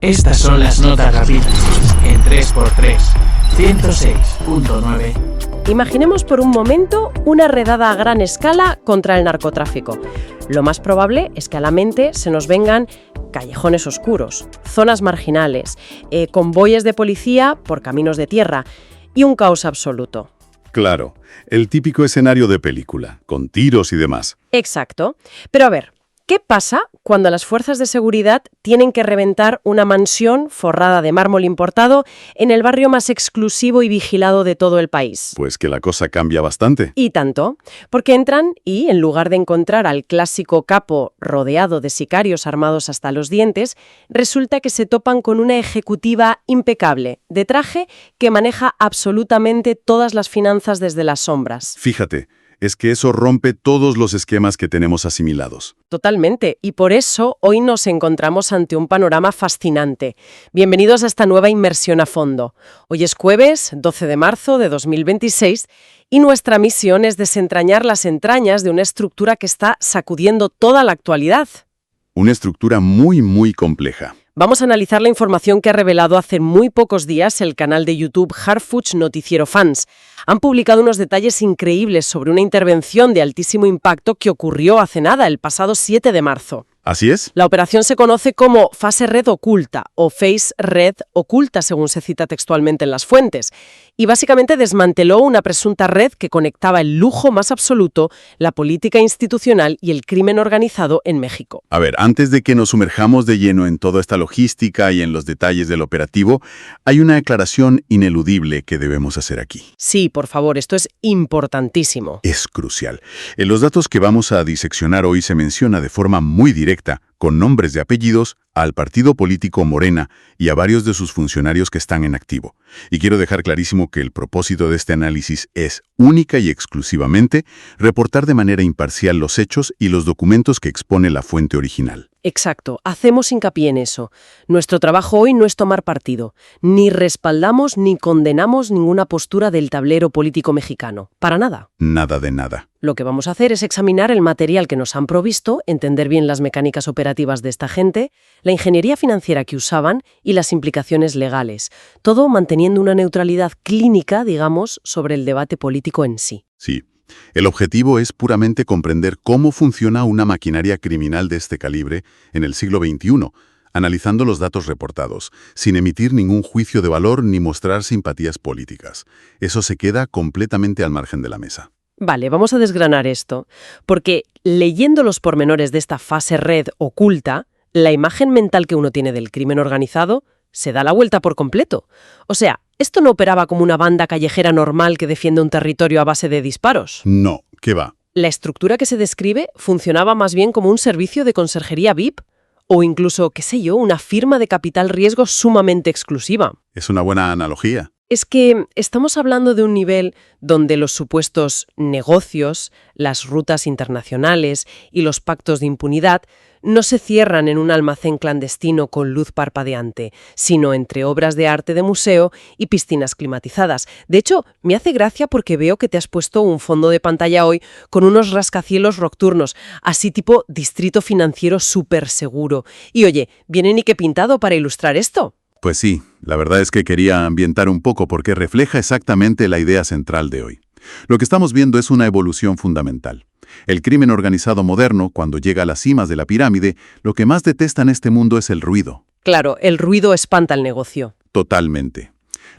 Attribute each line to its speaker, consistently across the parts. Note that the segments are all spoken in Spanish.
Speaker 1: Estas son las notas rápidas en 3x3, 106.9.
Speaker 2: Imaginemos por un momento una redada a gran escala contra el narcotráfico. Lo más probable es que a la mente se nos vengan callejones oscuros, zonas marginales, convoyes de policía por caminos de tierra y un caos absoluto.
Speaker 3: Claro, el típico escenario de película, con tiros y demás.
Speaker 2: Exacto. Pero a ver, ¿qué pasa cuando las fuerzas de seguridad tienen que reventar una mansión forrada de mármol importado en el barrio más exclusivo y vigilado de todo el país?
Speaker 3: Pues que la cosa cambia bastante.
Speaker 2: Y tanto, porque entran y, en lugar de encontrar al clásico capo rodeado de sicarios armados hasta los dientes, resulta que se topan con una ejecutiva impecable, de traje, que maneja absolutamente todas las finanzas desde las sombras.
Speaker 3: Fíjate, es que eso rompe todos los esquemas que tenemos asimilados.
Speaker 2: Totalmente, y por eso hoy nos encontramos ante un panorama fascinante. Bienvenidos a esta nueva inmersión a fondo. Hoy es jueves, 12 de marzo de 2026, y nuestra misión es desentrañar las entrañas de una estructura que está sacudiendo toda la actualidad.
Speaker 3: Una estructura muy compleja.
Speaker 2: Vamos a analizar la información que ha revelado hace muy pocos días el canal de YouTube Harfuch Noticiero Fans. Han publicado unos detalles increíbles sobre una intervención de altísimo impacto que ocurrió hace nada, el pasado 7 de marzo.
Speaker 3: ¿Así es?
Speaker 2: La operación se conoce como fase red oculta o face red oculta, según se cita textualmente en las fuentes, y básicamente desmanteló una presunta red que conectaba el lujo más absoluto, la política institucional y el crimen organizado en México.
Speaker 3: A ver, antes de que nos sumerjamos de lleno en toda esta logística y en los detalles del operativo, hay una aclaración ineludible que debemos hacer aquí.
Speaker 2: Sí, por favor, esto es importantísimo.
Speaker 3: Es crucial. En los datos que vamos a diseccionar hoy se menciona de forma muy directa, con nombres de apellidos, al partido político Morena y a varios de sus funcionarios que están en activo. Y quiero dejar clarísimo que el propósito de este análisis es única y exclusivamente reportar de manera imparcial los hechos y los documentos que expone la fuente original.
Speaker 2: Exacto, hacemos hincapié en eso. Nuestro trabajo hoy no es tomar partido. Ni respaldamos ni condenamos ninguna postura del tablero político mexicano. Para nada.
Speaker 3: Nada de nada.
Speaker 2: Lo que vamos a hacer es examinar el material que nos han provisto, entender bien las mecánicas operativas de esta gente, la ingeniería financiera que usaban y las implicaciones legales. Todo manteniendo una neutralidad clínica, digamos, sobre el debate político en sí.
Speaker 3: Sí. El objetivo es puramente comprender cómo funciona una maquinaria criminal de este calibre en el siglo XXI, analizando los datos reportados, sin emitir ningún juicio de valor ni mostrar simpatías políticas. Eso se queda completamente al margen de la mesa.
Speaker 2: Vale, vamos a desgranar esto, porque leyendo los pormenores de esta fase red oculta, la imagen mental que uno tiene del crimen organizado se da la vuelta por completo. O sea, esto no operaba como una banda callejera normal que defiende un territorio a base de disparos.
Speaker 3: No, ¿qué va?
Speaker 2: La estructura que se describe funcionaba más bien como un servicio de conserjería VIP o incluso, qué sé yo, una firma de capital riesgo sumamente exclusiva.
Speaker 3: Es una buena analogía.
Speaker 2: Es que estamos hablando de un nivel donde los supuestos negocios, las rutas internacionales y los pactos de impunidad no se cierran en un almacén clandestino con luz parpadeante, sino entre obras de arte de museo y piscinas climatizadas. De hecho, me hace gracia porque veo que te has puesto un fondo de pantalla hoy con unos rascacielos nocturnos, así tipo distrito financiero súper seguro. Y oye, ¿viene ni que pintado para ilustrar esto?
Speaker 3: Pues sí, la verdad es que quería ambientar un poco porque refleja exactamente la idea central de hoy. Lo que estamos viendo es una evolución fundamental. El crimen organizado moderno, cuando llega a las cimas de la pirámide, lo que más detesta en este mundo es el ruido.
Speaker 2: Claro, el ruido espanta el negocio.
Speaker 3: Totalmente.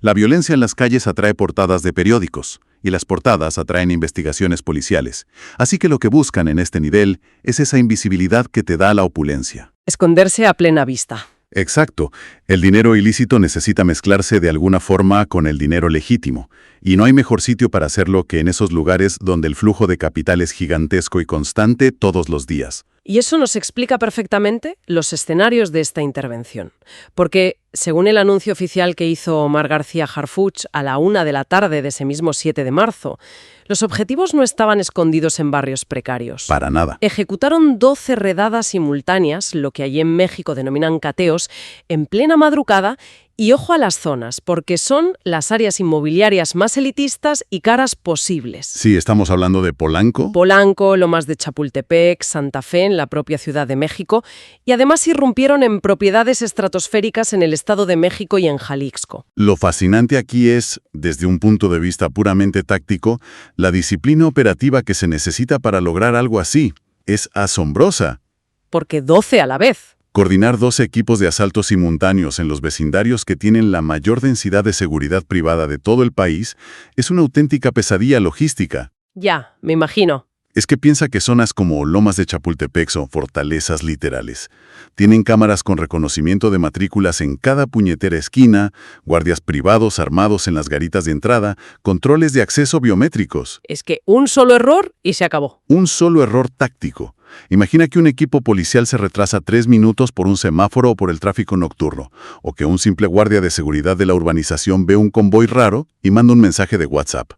Speaker 3: La violencia en las calles atrae portadas de periódicos, y las portadas atraen investigaciones policiales. Así que lo que buscan en este nivel es esa invisibilidad que te da la opulencia.
Speaker 2: Esconderse a plena vista.
Speaker 3: Exacto. El dinero ilícito necesita mezclarse de alguna forma con el dinero legítimo, y no hay mejor sitio para hacerlo que en esos lugares donde el flujo de capital es gigantesco y constante todos los días.
Speaker 2: Y eso nos explica perfectamente los escenarios de esta intervención. Porque, según el anuncio oficial que hizo Omar García Harfuch a la 1 de la tarde de ese mismo 7 de marzo, los objetivos no estaban escondidos en barrios precarios.
Speaker 3: Para nada.
Speaker 2: Ejecutaron 12 redadas simultáneas, lo que allí en México denominan cateos, en plena madrugada Y ojo a las zonas, porque son las áreas inmobiliarias más elitistas y caras posibles.
Speaker 3: Sí, estamos hablando de Polanco.
Speaker 2: Polanco, Lomas de Chapultepec, Santa Fe, en la propia Ciudad de México, y además irrumpieron en propiedades estratosféricas en el Estado de México y en Jalisco.
Speaker 3: Lo fascinante aquí es, desde un punto de vista puramente táctico, la disciplina operativa que se necesita para lograr algo así. Es asombrosa.
Speaker 2: Porque 12 a la vez.
Speaker 3: Coordinar 12 equipos de asaltos simultáneos en los vecindarios que tienen la mayor densidad de seguridad privada de todo el país es una auténtica pesadilla logística.
Speaker 2: Ya, me imagino.
Speaker 3: Es que piensa que zonas como Lomas de Chapultepec son fortalezas literales. Tienen cámaras con reconocimiento de matrículas en cada puñetera esquina, guardias privados armados en las garitas de entrada, controles de acceso biométricos.
Speaker 2: Es que un solo error y se acabó.
Speaker 3: Un solo error táctico. Imagina que un equipo policial se retrasa 3 minutos por un semáforo o por el tráfico nocturno, o que un simple guardia de seguridad de la urbanización ve un convoy raro y manda un mensaje de WhatsApp.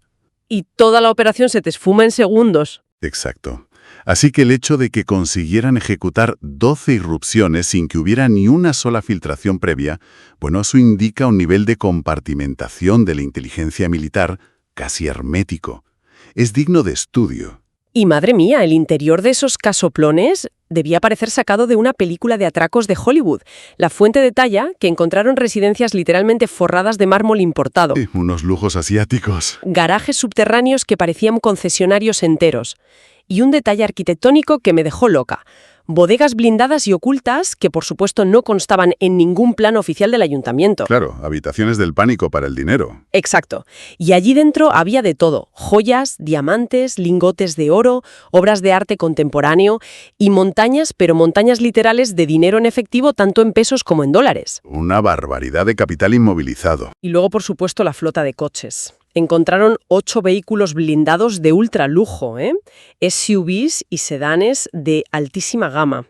Speaker 2: Y toda la operación se te esfuma en segundos.
Speaker 3: Exacto. Así que el hecho de que consiguieran ejecutar 12 irrupciones sin que hubiera ni una sola filtración previa, bueno, eso indica un nivel de compartimentación de la inteligencia militar casi hermético. Es digno de estudio.
Speaker 2: Y madre mía, el interior de esos casoplones debía parecer sacado de una película de atracos de Hollywood. La fuente detalla que encontraron residencias literalmente forradas de mármol importado.
Speaker 3: Unos lujos asiáticos.
Speaker 2: Garajes subterráneos que parecían concesionarios enteros. Y un detalle arquitectónico que me dejó loca. Bodegas blindadas y ocultas que, por supuesto, no constaban en ningún plan oficial del ayuntamiento.
Speaker 3: Claro, habitaciones del pánico para el dinero.
Speaker 2: Exacto. Y allí dentro había de todo. Joyas, diamantes, lingotes de oro, obras de arte contemporáneo y montañas, pero montañas literales de dinero en efectivo tanto en pesos como en dólares.
Speaker 3: Una barbaridad de capital inmovilizado.
Speaker 2: Y luego, por supuesto, la flota de coches. Encontraron 8 vehículos blindados de ultralujo, SUVs y sedanes de altísima gama.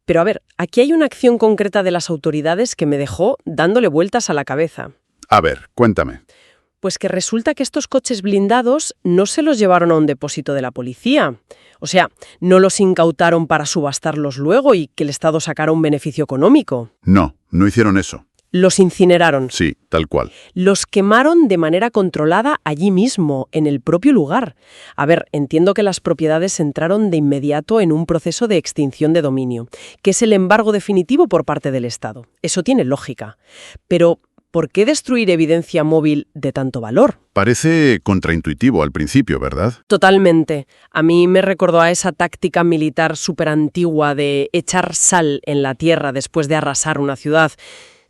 Speaker 2: Pero a ver, aquí hay una acción concreta de las autoridades que me dejó dándole vueltas a la cabeza.
Speaker 3: A ver, cuéntame.
Speaker 2: Pues que resulta que estos coches blindados no se los llevaron a un depósito de la policía. O sea, no los incautaron para subastarlos luego y que el Estado sacara un beneficio económico.
Speaker 3: No hicieron eso.
Speaker 2: Los incineraron.
Speaker 3: Sí, tal cual.
Speaker 2: Los quemaron de manera controlada allí mismo, en el propio lugar. A ver, entiendo que las propiedades entraron de inmediato en un proceso de extinción de dominio, que es el embargo definitivo por parte del Estado. Eso tiene lógica. Pero, ¿por qué destruir evidencia móvil de tanto valor?
Speaker 3: Parece contraintuitivo al principio, ¿verdad?
Speaker 2: Totalmente. A mí me recordó a esa táctica militar superantigua de echar sal en la tierra después de arrasar una ciudad,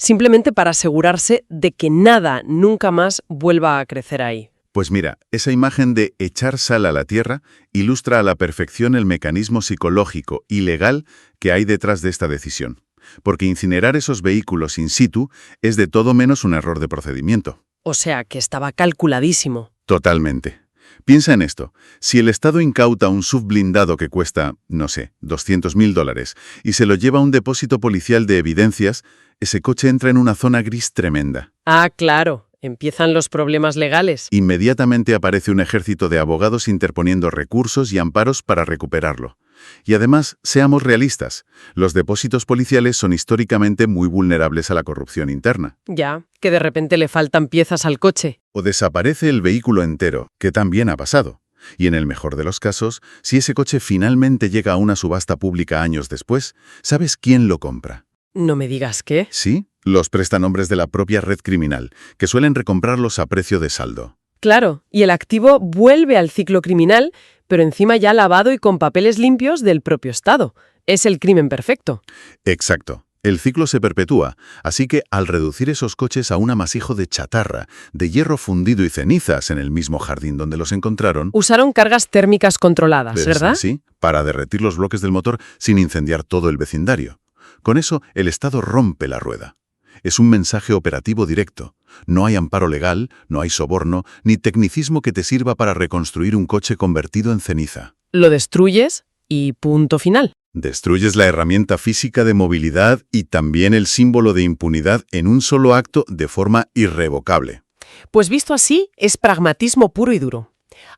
Speaker 2: simplemente para asegurarse de que nada nunca más vuelva a crecer ahí.
Speaker 3: Pues mira, esa imagen de echar sal a la tierra ilustra a la perfección el mecanismo psicológico y legal que hay detrás de esta decisión. Porque incinerar esos vehículos in situ es de todo menos un error de procedimiento.
Speaker 2: O sea, que estaba calculadísimo.
Speaker 3: Totalmente. Piensa en esto. Si el Estado incauta un SUV blindado que cuesta, no sé, $200.000 y se lo lleva a un depósito policial de evidencias, ese coche entra en una zona gris tremenda.
Speaker 2: Ah, claro. Empiezan los problemas legales.
Speaker 3: Inmediatamente aparece un ejército de abogados interponiendo recursos y amparos para recuperarlo. Y además, seamos realistas, los depósitos policiales son históricamente muy vulnerables a la corrupción interna.
Speaker 2: Ya, que de repente le faltan piezas al coche.
Speaker 3: O desaparece el vehículo entero, que también ha pasado. Y en el mejor de los casos, si ese coche finalmente llega a una subasta pública años después, ¿sabes quién lo compra?
Speaker 2: No me digas qué.
Speaker 3: Sí, los prestanombres de la propia red criminal, que suelen recomprarlos a precio de saldo.
Speaker 2: Claro, y el activo vuelve al ciclo criminal, pero encima ya lavado y con papeles limpios del propio Estado. Es el crimen perfecto.
Speaker 3: Exacto. El ciclo se perpetúa, así que al reducir esos coches a un amasijo de chatarra, de hierro fundido y cenizas en el mismo jardín donde los encontraron...
Speaker 2: Usaron cargas térmicas controladas, ¿verdad?
Speaker 3: Sí, para derretir los bloques del motor sin incendiar todo el vecindario. Con eso, el Estado rompe la rueda. Es un mensaje operativo directo. No hay amparo legal, no hay soborno, ni tecnicismo que te sirva para reconstruir un coche convertido en ceniza.
Speaker 2: Lo destruyes y punto final.
Speaker 3: Destruyes la herramienta física de movilidad y también el símbolo de impunidad en un solo acto de forma irrevocable.
Speaker 2: Pues visto así, es pragmatismo puro y duro.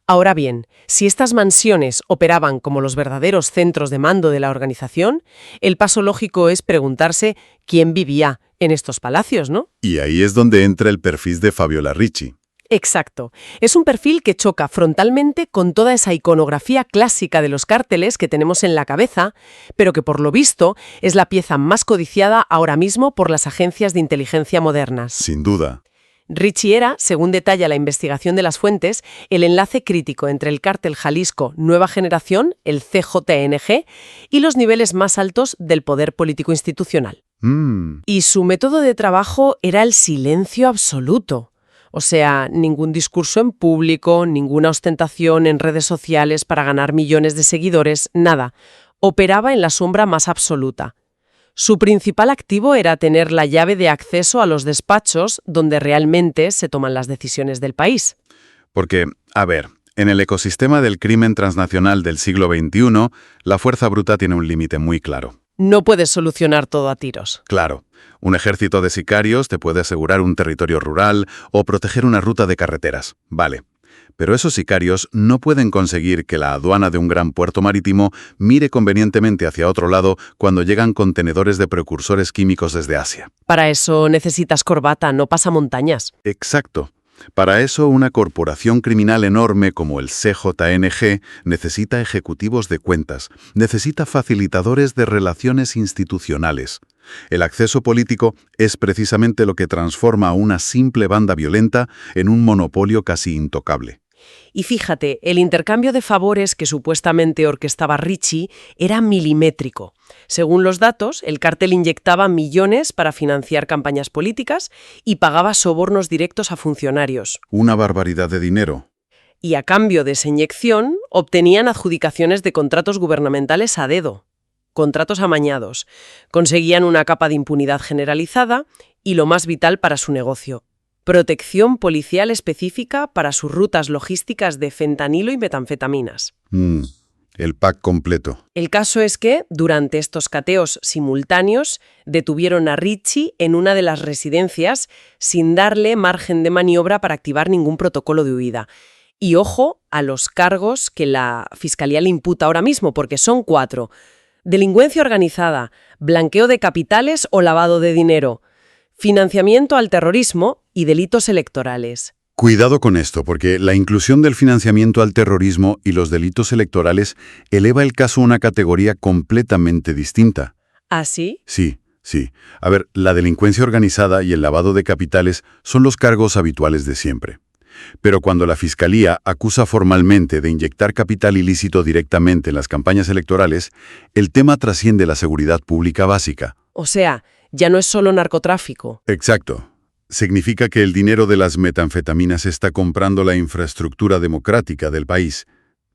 Speaker 2: Ahora bien, si estas mansiones operaban como los verdaderos centros de mando de la organización, el paso lógico es preguntarse quién vivía en estos palacios, ¿no?
Speaker 3: Y ahí es donde entra el perfil de Fabiola Ricci.
Speaker 2: Exacto. Es un perfil que choca frontalmente con toda esa iconografía clásica de los cárteles que tenemos en la cabeza, pero que por lo visto es la pieza más codiciada ahora mismo por las agencias de inteligencia modernas.
Speaker 3: Sin duda.
Speaker 2: Ricci era, según detalla la investigación de las fuentes, el enlace crítico entre el cártel Jalisco Nueva Generación, el CJNG, y los niveles más altos del poder político institucional. Y su método de trabajo era el silencio absoluto. O sea, ningún discurso en público, ninguna ostentación en redes sociales para ganar millones de seguidores, nada. Operaba en la sombra más absoluta. Su principal activo era tener la llave de acceso a los despachos donde realmente se toman las decisiones del país.
Speaker 3: Porque, a ver, en el ecosistema del crimen transnacional del siglo XXI, la fuerza bruta tiene un límite muy claro.
Speaker 2: No puedes solucionar todo a tiros.
Speaker 3: Claro, un ejército de sicarios te puede asegurar un territorio rural o proteger una ruta de carreteras, vale. Pero esos sicarios no pueden conseguir que la aduana de un gran puerto marítimo mire convenientemente hacia otro lado cuando llegan contenedores de precursores químicos desde Asia.
Speaker 2: Para eso necesitas corbata, no pasamontañas.
Speaker 3: Exacto. Para eso, una corporación criminal enorme como el CJNG necesita ejecutivos de cuentas, necesita facilitadores de relaciones institucionales. El acceso político es precisamente lo que transforma a una simple banda violenta en un monopolio casi intocable.
Speaker 2: Y fíjate, el intercambio de favores que supuestamente orquestaba Ricci era milimétrico. Según los datos, el cártel inyectaba millones para financiar campañas políticas y pagaba sobornos directos a funcionarios.
Speaker 3: Una barbaridad de dinero.
Speaker 2: Y a cambio de esa inyección, obtenían adjudicaciones de contratos gubernamentales a dedo. Contratos amañados. Conseguían una capa de impunidad generalizada y lo más vital para su negocio: protección policial específica para sus rutas logísticas de fentanilo y metanfetaminas.
Speaker 3: El pack completo.
Speaker 2: El caso es que, durante estos cateos simultáneos, detuvieron a Ricci en una de las residencias sin darle margen de maniobra para activar ningún protocolo de huida. Y ojo a los cargos que la Fiscalía le imputa ahora mismo, porque son 4. Delincuencia organizada, blanqueo de capitales o lavado de dinero, financiamiento al terrorismo y delitos electorales.
Speaker 3: Cuidado con esto, porque la inclusión del financiamiento al terrorismo y los delitos electorales eleva el caso a una categoría completamente distinta.
Speaker 2: ¿Ah, sí?
Speaker 3: Sí. A ver, la delincuencia organizada y el lavado de capitales son los cargos habituales de siempre. Pero cuando la Fiscalía acusa formalmente de inyectar capital ilícito directamente en las campañas electorales, el tema trasciende la seguridad pública básica.
Speaker 2: O sea, ya no es solo narcotráfico.
Speaker 3: Exacto. Significa que el dinero de las metanfetaminas está comprando la infraestructura democrática del país.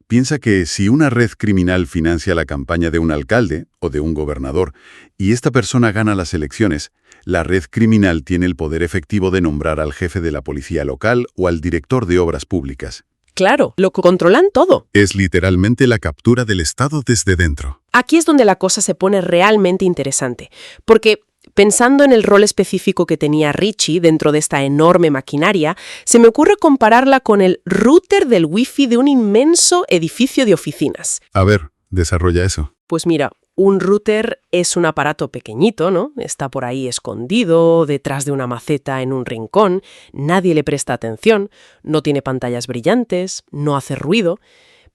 Speaker 3: Piensa que si una red criminal financia la campaña de un alcalde o de un gobernador y esta persona gana las elecciones, la red criminal tiene el poder efectivo de nombrar al jefe de la policía local o al director de obras públicas.
Speaker 2: Claro, lo controlan todo.
Speaker 3: Es literalmente la captura del Estado desde dentro.
Speaker 2: Aquí es donde la cosa se pone realmente interesante, porque pensando en el rol específico que tenía Ricci dentro de esta enorme maquinaria, se me ocurre compararla con el router del wifi de un inmenso edificio de oficinas.
Speaker 3: A ver, desarrolla eso.
Speaker 2: Pues mira, un router es un aparato pequeñito, ¿no? Está por ahí escondido, detrás de una maceta en un rincón, nadie le presta atención, no tiene pantallas brillantes, no hace ruido,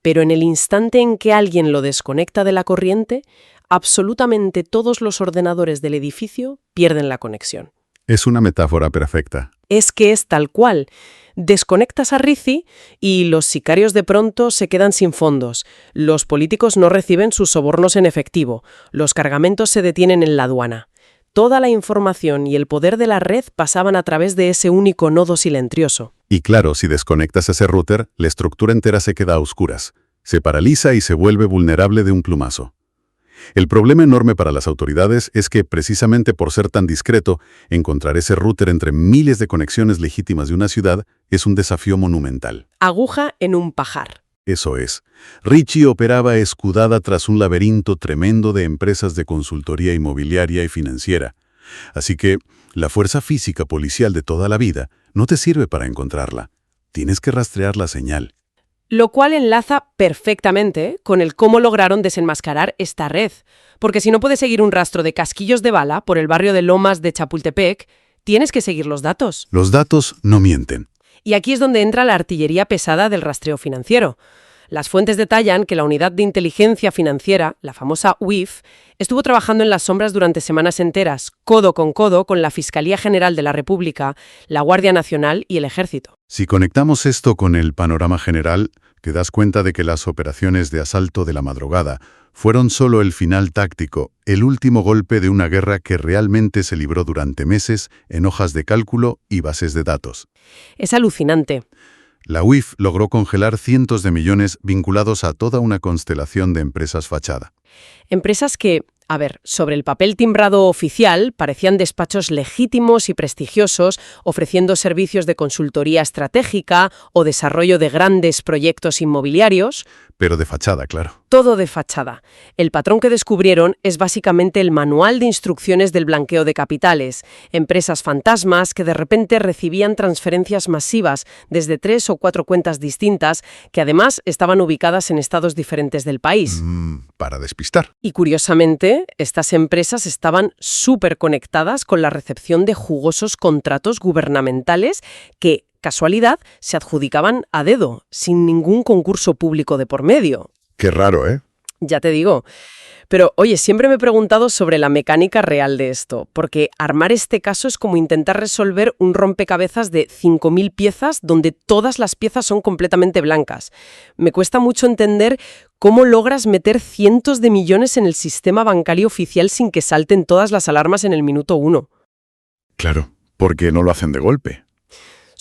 Speaker 2: pero en el instante en que alguien lo desconecta de la corriente, absolutamente todos los ordenadores del edificio pierden la conexión.
Speaker 3: Es una metáfora perfecta.
Speaker 2: Es que es tal cual. Desconectas a Ricci y los sicarios de pronto se quedan sin fondos. Los políticos no reciben sus sobornos en efectivo. Los cargamentos se detienen en la aduana. Toda la información y el poder de la red pasaban a través de ese único nodo silencioso.
Speaker 3: Y claro, si desconectas ese router, la estructura entera se queda a oscuras. Se paraliza y se vuelve vulnerable de un plumazo. El problema enorme para las autoridades es que, precisamente por ser tan discreto, encontrar ese router entre miles de conexiones legítimas de una ciudad es un desafío monumental.
Speaker 2: Aguja en un pajar.
Speaker 3: Eso es. Ricci operaba escudada tras un laberinto tremendo de empresas de consultoría inmobiliaria y financiera. Así que la fuerza física policial de toda la vida no te sirve para encontrarla. Tienes que rastrear la señal.
Speaker 2: Lo cual enlaza perfectamente con el cómo lograron desenmascarar esta red. Porque si no puedes seguir un rastro de casquillos de bala por el barrio de Lomas de Chapultepec, tienes que seguir los datos.
Speaker 3: Los datos no mienten.
Speaker 2: Y aquí es donde entra la artillería pesada del rastreo financiero. Las fuentes detallan que la Unidad de Inteligencia Financiera, la famosa UIF, estuvo trabajando en las sombras durante semanas enteras, codo con la Fiscalía General de la República, la Guardia Nacional y el Ejército.
Speaker 3: Si conectamos esto con el panorama general, te das cuenta de que las operaciones de asalto de la madrugada fueron solo el final táctico, el último golpe de una guerra que realmente se libró durante meses en hojas de cálculo y bases de datos.
Speaker 2: Es alucinante.
Speaker 3: La UIF logró congelar cientos de millones vinculados a toda una constelación de empresas fachada.
Speaker 2: Empresas que, sobre el papel timbrado oficial parecían despachos legítimos y prestigiosos, ofreciendo servicios de consultoría estratégica o desarrollo de grandes proyectos inmobiliarios.
Speaker 3: Pero de fachada, claro.
Speaker 2: Todo de fachada. El patrón que descubrieron es básicamente el manual de instrucciones del blanqueo de capitales. Empresas fantasmas que de repente recibían transferencias masivas desde 3 o 4 cuentas distintas que además estaban ubicadas en estados diferentes del país.
Speaker 3: Para despistar.
Speaker 2: Y curiosamente, estas empresas estaban súper conectadas con la recepción de jugosos contratos gubernamentales que, casualidad, se adjudicaban a dedo, sin ningún concurso público de por medio.
Speaker 3: Qué raro, ¿eh?
Speaker 2: Ya te digo. Pero, oye, siempre me he preguntado sobre la mecánica real de esto, porque armar este caso es como intentar resolver un rompecabezas de 5.000 piezas donde todas las piezas son completamente blancas. Me cuesta mucho entender cómo logras meter cientos de millones en el sistema bancario oficial sin que salten todas las alarmas en el minuto 1.
Speaker 3: Claro, porque no lo hacen de golpe.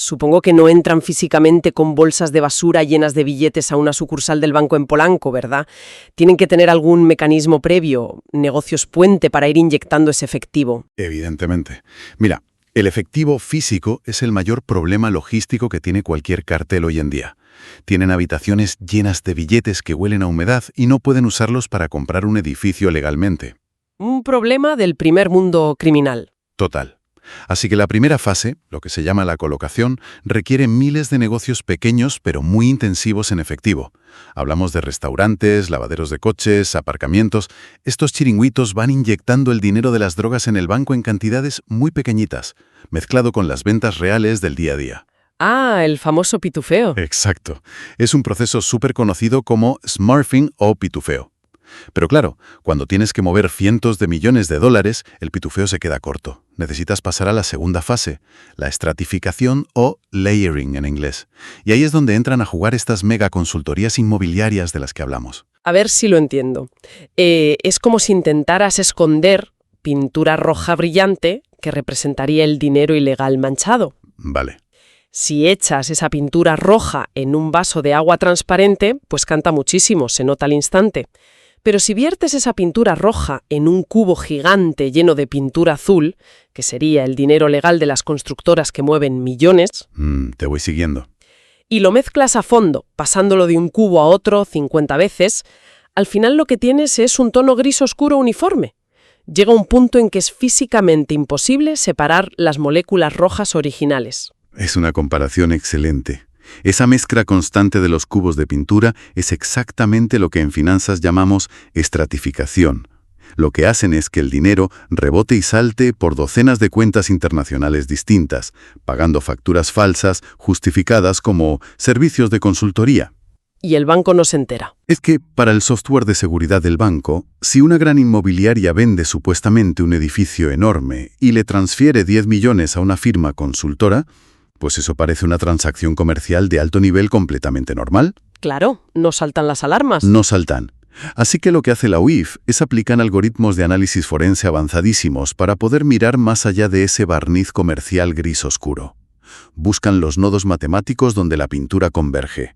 Speaker 2: Supongo que no entran físicamente con bolsas de basura llenas de billetes a una sucursal del banco en Polanco, ¿verdad? Tienen que tener algún mecanismo previo, negocios puente para ir inyectando ese efectivo.
Speaker 3: Evidentemente. Mira, el efectivo físico es el mayor problema logístico que tiene cualquier cartel hoy en día. Tienen habitaciones llenas de billetes que huelen a humedad y no pueden usarlos para comprar un edificio legalmente.
Speaker 2: Un problema del primer mundo criminal.
Speaker 3: Total. Así que la primera fase, lo que se llama la colocación, requiere miles de negocios pequeños pero muy intensivos en efectivo. Hablamos de restaurantes, lavaderos de coches, aparcamientos. Estos chiringuitos van inyectando el dinero de las drogas en el banco en cantidades muy pequeñitas, mezclado con las ventas reales del día a día.
Speaker 2: Ah, el famoso pitufeo.
Speaker 3: Exacto. Es un proceso súper conocido como smurfing o pitufeo. Pero claro, cuando tienes que mover cientos de millones de dólares, el pitufeo se queda corto. Necesitas pasar a la segunda fase, la estratificación o layering en inglés. Y ahí es donde entran a jugar estas mega consultorías inmobiliarias de las que hablamos.
Speaker 2: A ver si lo entiendo. Es como si intentaras esconder pintura roja brillante que representaría el dinero ilegal manchado.
Speaker 3: Vale.
Speaker 2: Si echas esa pintura roja en un vaso de agua transparente, pues canta muchísimo, se nota al instante. Pero si viertes esa pintura roja en un cubo gigante lleno de pintura azul, que sería el dinero legal de las constructoras que mueven millones,
Speaker 3: Te voy siguiendo.
Speaker 2: y lo mezclas a fondo, pasándolo de un cubo a otro 50 veces, al final lo que tienes es un tono gris oscuro uniforme. Llega un punto en que es físicamente imposible separar las moléculas rojas originales.
Speaker 3: Es una comparación excelente. Esa mezcla constante de los cubos de pintura es exactamente lo que en finanzas llamamos estratificación. Lo que hacen es que el dinero rebote y salte por docenas de cuentas internacionales distintas, pagando facturas falsas justificadas como servicios de consultoría.
Speaker 2: Y el banco no se entera.
Speaker 3: Es que, para el software de seguridad del banco, si una gran inmobiliaria vende supuestamente un edificio enorme y le transfiere 10 millones a una firma consultora, pues eso parece una transacción comercial de alto nivel completamente normal.
Speaker 2: Claro, no saltan las alarmas.
Speaker 3: No saltan. Así que lo que hace la UIF es aplicar algoritmos de análisis forense avanzadísimos para poder mirar más allá de ese barniz comercial gris oscuro. Buscan los nodos matemáticos donde la pintura converge.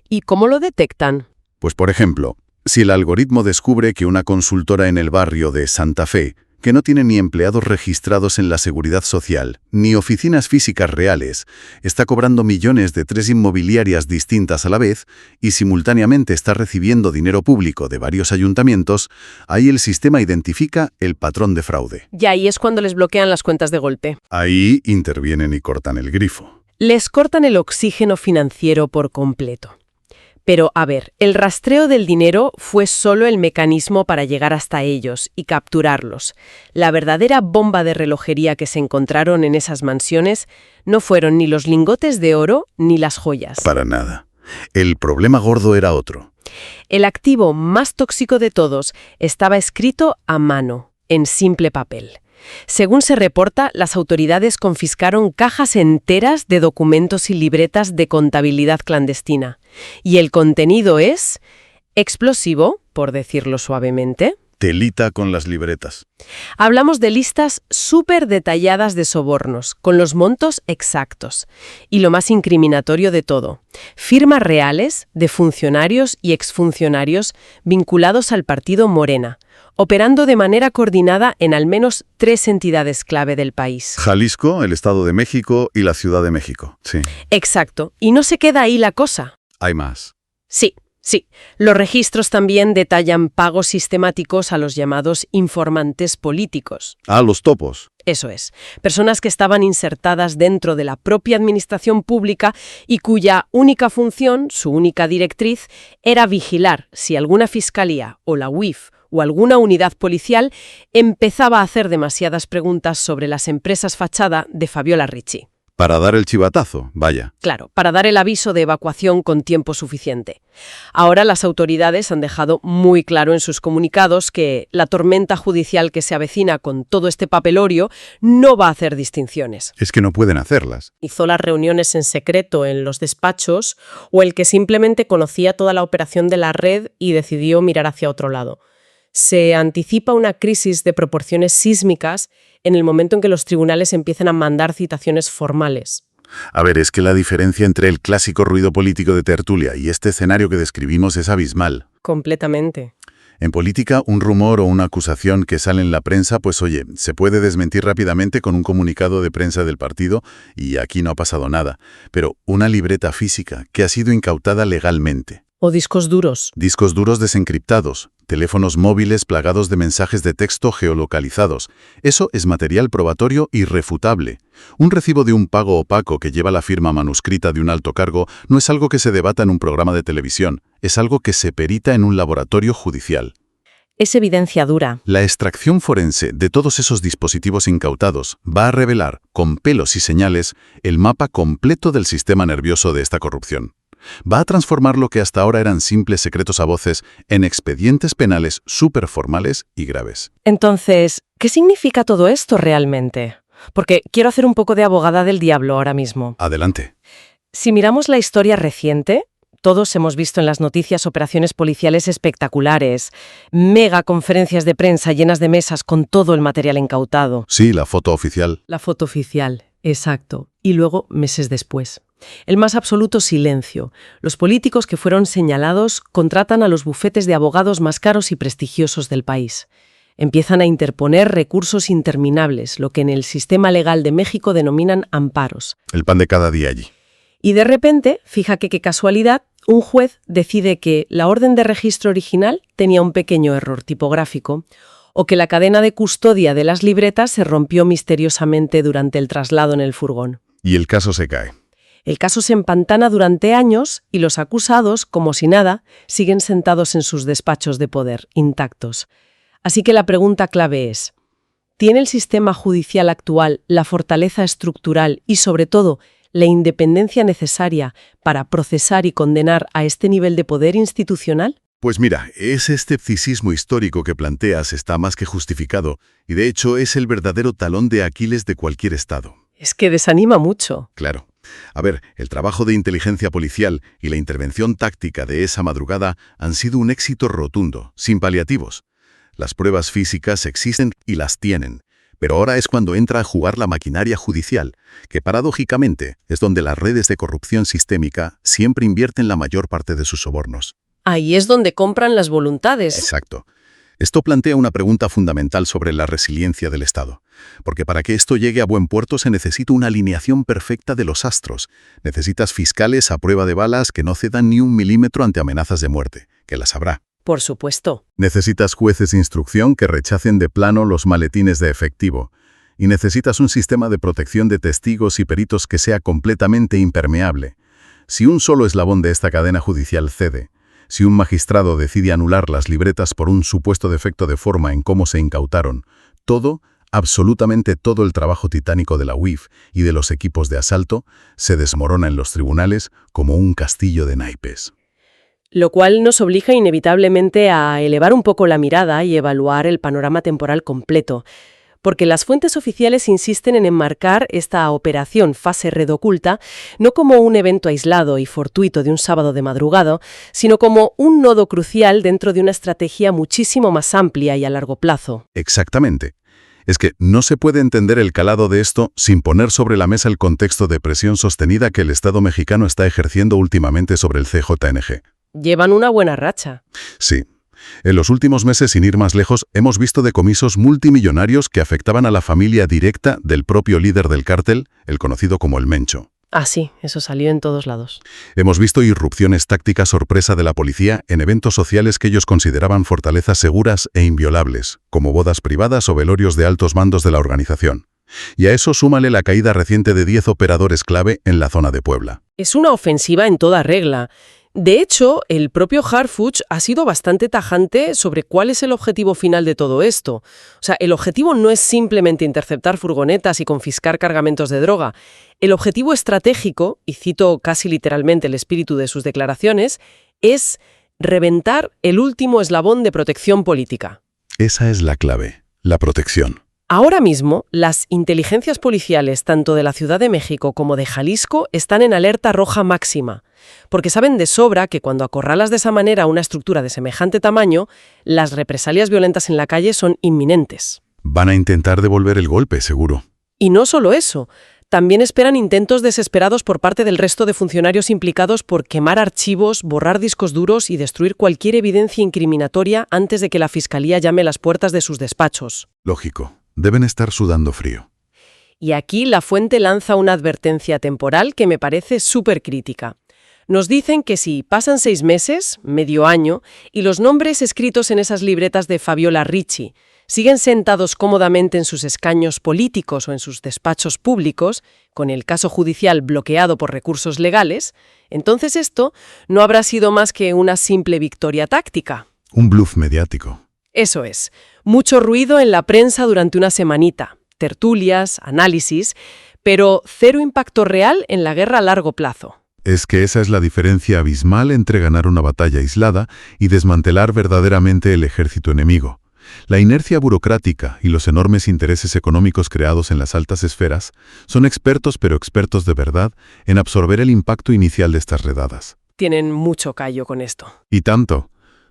Speaker 2: ¿Y cómo lo detectan?
Speaker 3: Pues por ejemplo, si el algoritmo descubre que una consultora en el barrio de Santa Fe, que no tiene ni empleados registrados en la Seguridad Social, ni oficinas físicas reales, está cobrando millones de 3 inmobiliarias distintas a la vez y simultáneamente está recibiendo dinero público de varios ayuntamientos, ahí el sistema identifica el patrón de fraude.
Speaker 2: Y ahí es cuando les bloquean las cuentas de golpe.
Speaker 3: Ahí intervienen y cortan el grifo.
Speaker 2: Les cortan el oxígeno financiero por completo. Pero, a ver, el rastreo del dinero fue solo el mecanismo para llegar hasta ellos y capturarlos. La verdadera bomba de relojería que se encontraron en esas mansiones no fueron ni los lingotes de oro ni las joyas.
Speaker 3: Para nada. El problema gordo era otro.
Speaker 2: El activo más tóxico de todos estaba escrito a mano, en simple papel. Según se reporta, las autoridades confiscaron cajas enteras de documentos y libretas de contabilidad clandestina. Y el contenido es explosivo, por decirlo suavemente.
Speaker 3: Telita con las libretas.
Speaker 2: Hablamos de listas súper detalladas de sobornos, con los montos exactos. Y lo más incriminatorio de todo, firmas reales de funcionarios y exfuncionarios vinculados al partido Morena, operando de manera coordinada en al menos 3 entidades clave del país.
Speaker 3: Jalisco, el Estado de México y la Ciudad de México. Sí.
Speaker 2: Exacto. Y no se queda ahí la cosa.
Speaker 3: Hay más.
Speaker 2: Sí. Los registros también detallan pagos sistemáticos a los llamados informantes políticos.
Speaker 3: Ah, los topos.
Speaker 2: Eso es. Personas que estaban insertadas dentro de la propia administración pública y cuya única función, su única directriz, era vigilar si alguna fiscalía o la UIF o alguna unidad policial empezaba a hacer demasiadas preguntas sobre las empresas fachada de Fabiola Ricci.
Speaker 3: Para dar el chivatazo, vaya.
Speaker 2: Claro, para dar el aviso de evacuación con tiempo suficiente. Ahora las autoridades han dejado muy claro en sus comunicados que la tormenta judicial que se avecina con todo este papelorio no va a hacer distinciones.
Speaker 3: Es que no pueden hacerlas.
Speaker 2: Hizo las reuniones en secreto en los despachos o el que simplemente conocía toda la operación de la red y decidió mirar hacia otro lado. Se anticipa una crisis de proporciones sísmicas en el momento en que los tribunales empiezan a mandar citaciones formales.
Speaker 3: A ver, es que la diferencia entre el clásico ruido político de tertulia y este escenario que describimos es abismal.
Speaker 2: Completamente.
Speaker 3: En política, un rumor o una acusación que sale en la prensa, pues oye, se puede desmentir rápidamente con un comunicado de prensa del partido y aquí no ha pasado nada. Pero una libreta física que ha sido incautada legalmente.
Speaker 2: O discos duros.
Speaker 3: Discos duros desencriptados, teléfonos móviles plagados de mensajes de texto geolocalizados. Eso es material probatorio irrefutable. Un recibo de un pago opaco que lleva la firma manuscrita de un alto cargo no es algo que se debata en un programa de televisión, es algo que se perita en un laboratorio judicial.
Speaker 2: Es evidencia dura.
Speaker 3: La extracción forense de todos esos dispositivos incautados va a revelar, con pelos y señales, el mapa completo del sistema nervioso de esta corrupción. Va a transformar lo que hasta ahora eran simples secretos a voces en expedientes penales superformales y graves.
Speaker 2: Entonces, ¿qué significa todo esto realmente? Porque quiero hacer un poco de abogada del diablo ahora mismo.
Speaker 3: Adelante.
Speaker 2: Si miramos la historia reciente, todos hemos visto en las noticias operaciones policiales espectaculares, mega conferencias de prensa llenas de mesas con todo el material incautado.
Speaker 3: Sí, la foto oficial.
Speaker 2: La foto oficial, exacto. Y luego, meses después. El más absoluto silencio. Los políticos que fueron señalados contratan a los bufetes de abogados más caros y prestigiosos del país. Empiezan a interponer recursos interminables, lo que en el sistema legal de México denominan amparos.
Speaker 3: El pan de cada día allí.
Speaker 2: Y de repente, fíjate qué casualidad, un juez decide que la orden de registro original tenía un pequeño error tipográfico o que la cadena de custodia de las libretas se rompió misteriosamente durante el traslado en el furgón.
Speaker 3: Y el caso se cae.
Speaker 2: El caso se empantana durante años y los acusados, como si nada, siguen sentados en sus despachos de poder, intactos. Así que la pregunta clave es, ¿tiene el sistema judicial actual la fortaleza estructural y, sobre todo, la independencia necesaria para procesar y condenar a este nivel de poder institucional?
Speaker 3: Pues mira, ese escepticismo histórico que planteas está más que justificado y de hecho es el verdadero talón de Aquiles de cualquier Estado.
Speaker 2: Es que desanima mucho.
Speaker 3: Claro. A ver, el trabajo de inteligencia policial y la intervención táctica de esa madrugada han sido un éxito rotundo, sin paliativos. Las pruebas físicas existen y las tienen. Pero ahora es cuando entra a jugar la maquinaria judicial, que paradójicamente es donde las redes de corrupción sistémica siempre invierten la mayor parte de sus sobornos.
Speaker 2: Ahí es donde compran las voluntades.
Speaker 3: Exacto. Esto plantea una pregunta fundamental sobre la resiliencia del Estado. Porque para que esto llegue a buen puerto se necesita una alineación perfecta de los astros. Necesitas fiscales a prueba de balas que no cedan ni 1 milímetro ante amenazas de muerte, que las habrá.
Speaker 2: Por supuesto.
Speaker 3: Necesitas jueces de instrucción que rechacen de plano los maletines de efectivo. Y necesitas un sistema de protección de testigos y peritos que sea completamente impermeable. Si un solo eslabón de esta cadena judicial cede, si un magistrado decide anular las libretas por un supuesto defecto de forma en cómo se incautaron, todo, absolutamente todo el trabajo titánico de la UIF y de los equipos de asalto se desmorona en los tribunales como un castillo de naipes.
Speaker 2: Lo cual nos obliga inevitablemente a elevar un poco la mirada y evaluar el panorama temporal completo, porque las fuentes oficiales insisten en enmarcar esta operación Fase Red Oculta no como un evento aislado y fortuito de un sábado de madrugada, sino como un nodo crucial dentro de una estrategia muchísimo más amplia y a largo plazo.
Speaker 3: Exactamente. Es que no se puede entender el calado de esto sin poner sobre la mesa el contexto de presión sostenida que el Estado mexicano está ejerciendo últimamente sobre el CJNG.
Speaker 2: Llevan una buena racha.
Speaker 3: Sí. En los últimos meses, sin ir más lejos, hemos visto decomisos multimillonarios que afectaban a la familia directa del propio líder del cártel, el conocido como el Mencho.
Speaker 2: Ah, sí, eso salió en todos lados.
Speaker 3: Hemos visto irrupciones tácticas sorpresa de la policía en eventos sociales que ellos consideraban fortalezas seguras e inviolables, como bodas privadas o velorios de altos mandos de la organización. Y a eso súmale la caída reciente de 10 operadores clave en la zona de Puebla.
Speaker 2: Es una ofensiva en toda regla. De hecho, el propio Harfuch ha sido bastante tajante sobre cuál es el objetivo final de todo esto. O sea, el objetivo no es simplemente interceptar furgonetas y confiscar cargamentos de droga. El objetivo estratégico, y cito casi literalmente el espíritu de sus declaraciones, es reventar el último eslabón de protección política.
Speaker 3: Esa es la clave, la protección.
Speaker 2: Ahora mismo, las inteligencias policiales tanto de la Ciudad de México como de Jalisco están en alerta roja máxima, porque saben de sobra que cuando acorralas de esa manera una estructura de semejante tamaño, las represalias violentas en la calle son inminentes.
Speaker 3: Van a intentar devolver el golpe, seguro.
Speaker 2: Y no solo eso, también esperan intentos desesperados por parte del resto de funcionarios implicados por quemar archivos, borrar discos duros y destruir cualquier evidencia incriminatoria antes de que la Fiscalía llame a las puertas de sus despachos.
Speaker 3: Lógico. Deben estar sudando frío.
Speaker 2: Y aquí la fuente lanza una advertencia temporal que me parece súper crítica. Nos dicen que si pasan 6 meses, medio año, y los nombres escritos en esas libretas de Fabiola Ricci siguen sentados cómodamente en sus escaños políticos o en sus despachos públicos, con el caso judicial bloqueado por recursos legales, entonces esto no habrá sido más que una simple victoria táctica.
Speaker 3: Un bluff mediático.
Speaker 2: Eso es. Mucho ruido en la prensa durante una semanita, tertulias, análisis, pero cero impacto real en la guerra a largo plazo.
Speaker 3: Es que esa es la diferencia abismal entre ganar una batalla aislada y desmantelar verdaderamente el ejército enemigo. La inercia burocrática y los enormes intereses económicos creados en las altas esferas son expertos, pero expertos de verdad, en absorber el impacto inicial de estas redadas.
Speaker 2: Tienen mucho callo con esto.
Speaker 3: Y tanto.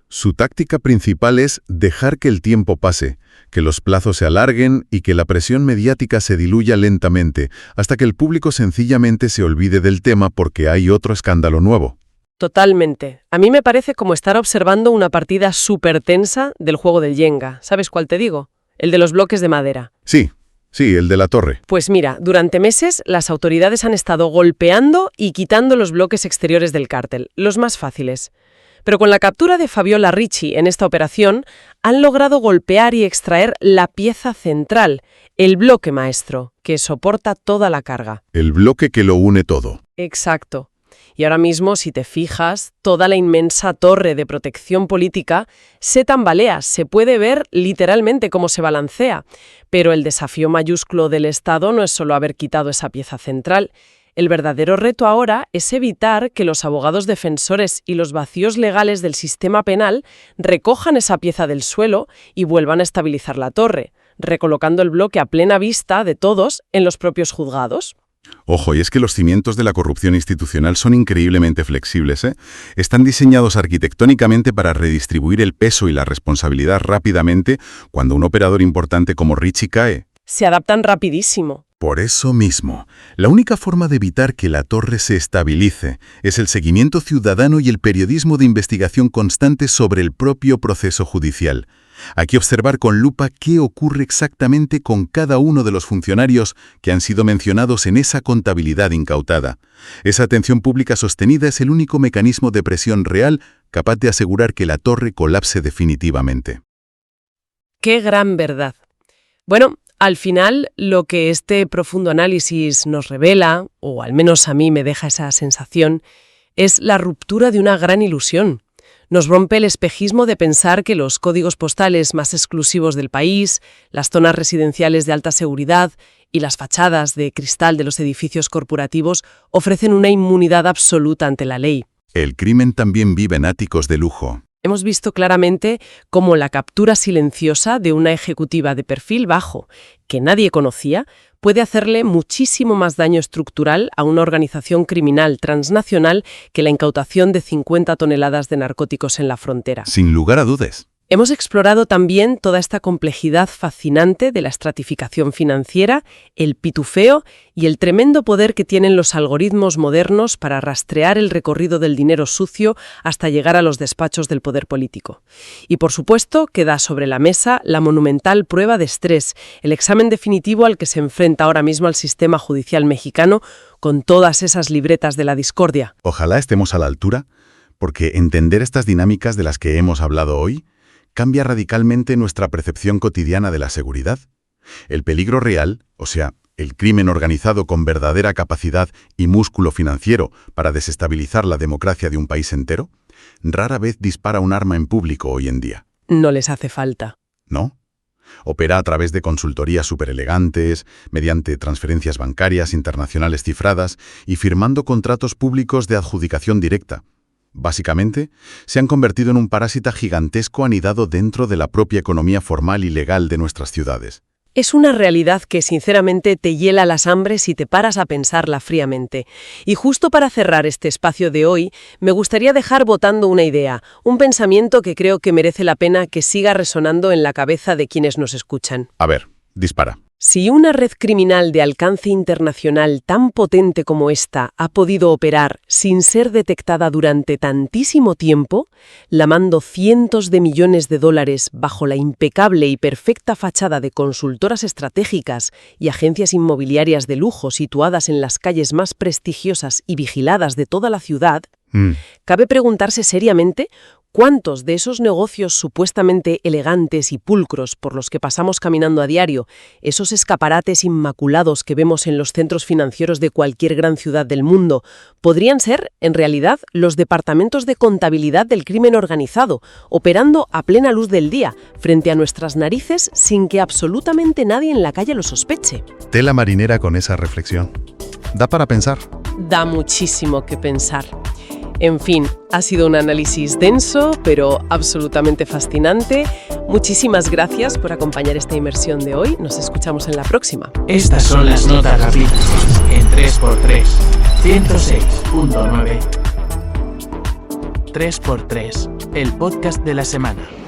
Speaker 3: Su táctica principal es dejar que el tiempo pase, que los plazos se alarguen y que la presión mediática se diluya lentamente, hasta que el público sencillamente se olvide del tema porque hay otro escándalo nuevo.
Speaker 2: Totalmente. A mí me parece como estar observando una partida súper tensa del juego del Jenga. ¿Sabes cuál te digo? El de los bloques de madera.
Speaker 3: Sí, el de la torre.
Speaker 2: Pues mira, durante meses las autoridades han estado golpeando y quitando los bloques exteriores del cártel, los más fáciles. Pero con la captura de Fabiola Ricci en esta operación, han logrado golpear y extraer la pieza central, el bloque maestro, que soporta toda la carga.
Speaker 3: El bloque que lo une todo.
Speaker 2: Exacto. Y ahora mismo, si te fijas, toda la inmensa torre de protección política se tambalea, se puede ver literalmente cómo se balancea. Pero el desafío mayúsculo del Estado no es solo haber quitado esa pieza central. El verdadero reto ahora es evitar que los abogados defensores y los vacíos legales del sistema penal recojan esa pieza del suelo y vuelvan a estabilizar la torre, recolocando el bloque a plena vista de todos en los propios juzgados.
Speaker 3: Ojo, y es que los cimientos de la corrupción institucional son increíblemente flexibles, ¿eh? Están diseñados arquitectónicamente para redistribuir el peso y la responsabilidad rápidamente cuando un operador importante como Ricci cae.
Speaker 2: Se adaptan rapidísimo.
Speaker 3: Por eso mismo, la única forma de evitar que la torre se estabilice es el seguimiento ciudadano y el periodismo de investigación constante sobre el propio proceso judicial. Hay que observar con lupa qué ocurre exactamente con cada uno de los funcionarios que han sido mencionados en esa contabilidad incautada. Esa atención pública sostenida es el único mecanismo de presión real capaz de asegurar que la torre colapse definitivamente.
Speaker 2: ¡Qué gran verdad! Bueno, al final, lo que este profundo análisis nos revela, o al menos a mí me deja esa sensación, Es la ruptura de una gran ilusión. Nos rompe el espejismo de pensar que los códigos postales más exclusivos del país, las zonas residenciales de alta seguridad y las fachadas de cristal de los edificios corporativos ofrecen una inmunidad absoluta ante la ley.
Speaker 3: El crimen también vive en áticos de lujo.
Speaker 2: Hemos visto claramente cómo la captura silenciosa de una ejecutiva de perfil bajo, que nadie conocía, puede hacerle muchísimo más daño estructural a una organización criminal transnacional que la incautación de 50 toneladas de narcóticos en la frontera.
Speaker 3: Sin lugar a dudas.
Speaker 2: Hemos explorado también toda esta complejidad fascinante de la estratificación financiera, el pitufeo y el tremendo poder que tienen los algoritmos modernos para rastrear el recorrido del dinero sucio hasta llegar a los despachos del poder político. Y por supuesto, queda sobre la mesa la monumental prueba de estrés, el examen definitivo al que se enfrenta ahora mismo el sistema judicial mexicano con todas esas libretas de la discordia.
Speaker 3: Ojalá estemos a la altura, porque entender estas dinámicas de las que hemos hablado hoy cambia radicalmente nuestra percepción cotidiana de la seguridad. El peligro real, o sea, el crimen organizado con verdadera capacidad y músculo financiero para desestabilizar la democracia de un país entero, rara vez dispara un arma en público hoy en día.
Speaker 2: No les hace falta.
Speaker 3: ¿No? Opera a través de consultorías superelegantes, mediante transferencias bancarias internacionales cifradas y firmando contratos públicos de adjudicación directa. Básicamente, se han convertido en un parásita gigantesco anidado dentro de la propia economía formal y legal de nuestras ciudades.
Speaker 2: Es una realidad que sinceramente te hiela las hambres si te paras a pensarla fríamente. Y justo para cerrar este espacio de hoy, me gustaría dejar botando una idea, un pensamiento que creo que merece la pena que siga resonando en la cabeza de quienes nos escuchan.
Speaker 3: A ver, dispara.
Speaker 2: Si una red criminal de alcance internacional tan potente como esta ha podido operar sin ser detectada durante tantísimo tiempo, lamando cientos de millones de dólares bajo la impecable y perfecta fachada de consultoras estratégicas y agencias inmobiliarias de lujo situadas en las calles más prestigiosas y vigiladas de toda la ciudad, cabe preguntarse seriamente ¿cuántos de esos negocios supuestamente elegantes y pulcros por los que pasamos caminando a diario, esos escaparates inmaculados que vemos en los centros financieros de cualquier gran ciudad del mundo, podrían ser, en realidad, los departamentos de contabilidad del crimen organizado, operando a plena luz del día, frente a nuestras narices sin que absolutamente nadie en la calle lo sospeche?
Speaker 4: Tela marinera con esa reflexión. Da para pensar.
Speaker 2: Da muchísimo que pensar. En fin, ha sido un análisis denso, pero absolutamente fascinante. Muchísimas gracias por acompañar esta inmersión de hoy. Nos escuchamos en la próxima.
Speaker 1: Estas son las notas rápidas en 3x3, 106.9. 3x3, el podcast de la semana.